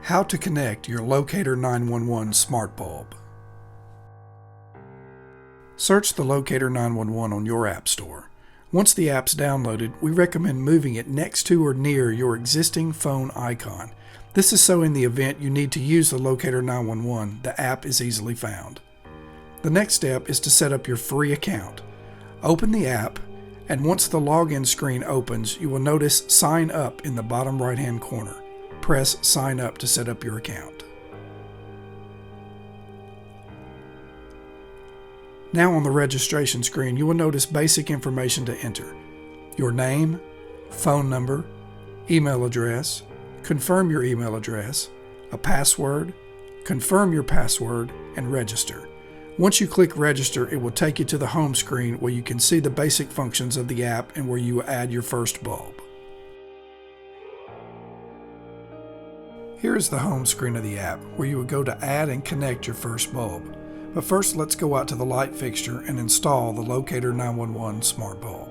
How to connect your Locator 911 smart bulb. Search the Locator 911 on your app store. Once the app's downloaded, we recommend moving it next to or near your existing phone icon. This is so in the event you need to use the Locator 911, the app is easily found. The next step is to set up your free account. Open the app, and once the login screen opens, you will notice Sign Up in the bottom right-hand corner. Press Sign Up to set up your account. Now on the registration screen, you will notice basic information to enter: your name, phone number, email address, confirm your email address, a password, confirm your password, and register. Once you click register, it will take you to the home screen where you can see the basic functions of the app and where you will add your first bulb. Here is the home screen of the app where you would go to add and connect your first bulb. But first, let's go out to the light fixture and install the Locator 911 smart bulb.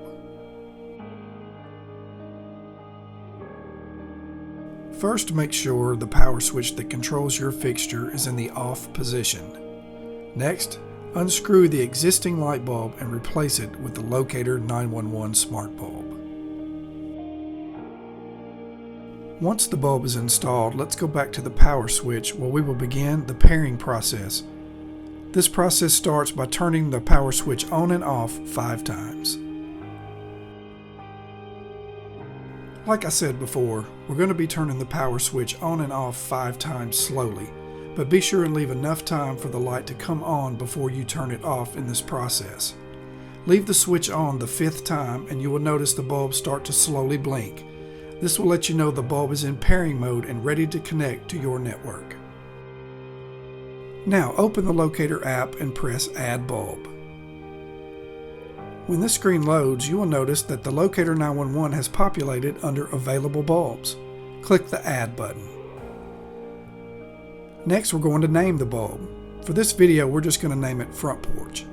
First, make sure the power switch that controls your fixture is in the off position. Next, unscrew the existing light bulb and replace it with the Locator 911 smart bulb. Once the bulb is installed, let's go back to the power switch where we will begin the pairing process. This process starts by turning the power switch on and off 5 times. Like I said before, we're going to be turning the power switch on and off 5 times slowly, but be sure and leave enough time for the light to come on before you turn it off in this process. Leave the switch on the 5th time and you will notice the bulb start to slowly blink. This will let you know the bulb is in pairing mode and ready to connect to your network. Now open the Locator app and press Add Bulb. When this screen loads, you will notice that the Locator 911 has populated under Available Bulbs. Click the Add button. Next, we're going to name the bulb. For this video, we're just going to name it Front Porch.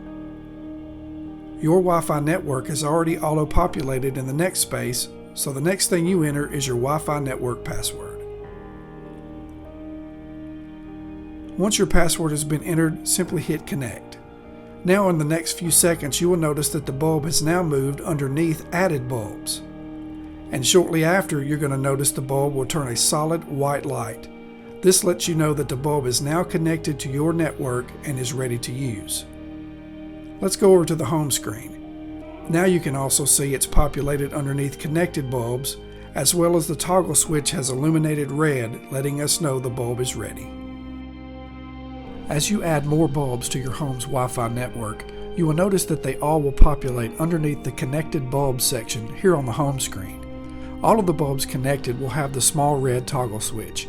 Your Wi-Fi network is already auto-populated in the next space, so the next thing you enter is your Wi-Fi network password. Once your password has been entered, simply hit Connect. Now in the next few seconds, you will notice that the bulb has now moved underneath Added Bulbs. And shortly after, you're going to notice the bulb will turn a solid white light. This lets you know that the bulb is now connected to your network and is ready to use. Let's go over to the home screen. Now you can also see it's populated underneath connected bulbs, as well as the toggle switch has illuminated red, letting us know the bulb is ready. As you add more bulbs to your home's Wi-Fi network, you will notice that they all will populate underneath the Connected Bulbs section here on the home screen. All of the bulbs connected will have the small red toggle switch.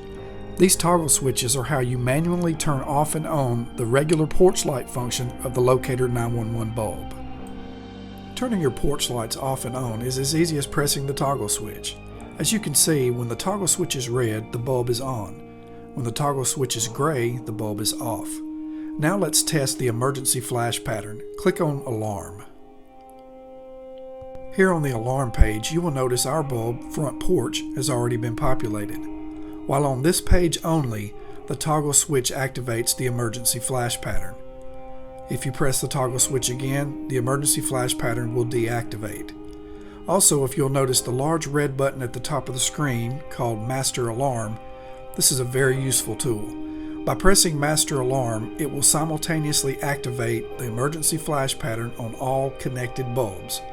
These toggle switches are how you manually turn off and on the regular porch light function of the Locator 911 bulb. Turning your porch lights off and on is as easy as pressing the toggle switch. As you can see, when the toggle switch is red, the bulb is on. When the toggle switch is gray, the bulb is off. Now let's test the emergency flash pattern. Click on Alarm. Here on the alarm page, you will notice our bulb, Front Porch, has already been populated. While on this page only, the toggle switch activates the emergency flash pattern. If you press the toggle switch again, the emergency flash pattern will deactivate. Also, if you'll notice the large red button at the top of the screen called Master Alarm, this is a very useful tool. By pressing Master Alarm, it will simultaneously activate the emergency flash pattern on all connected bulbs.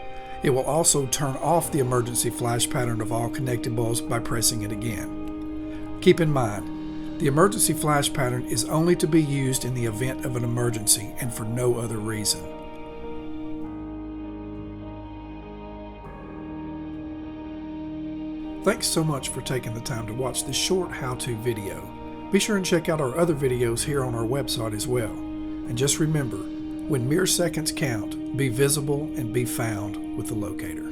It will also turn off the emergency flash pattern of all connected bulbs by pressing it again. Keep in mind, the emergency flash pattern is only to be used in the event of an emergency and for no other reason. Thanks so much for taking the time to watch this short how-to video. Be sure and check out our other videos here on our website as well. And just remember, when mere seconds count, be visible and be found with the Locator.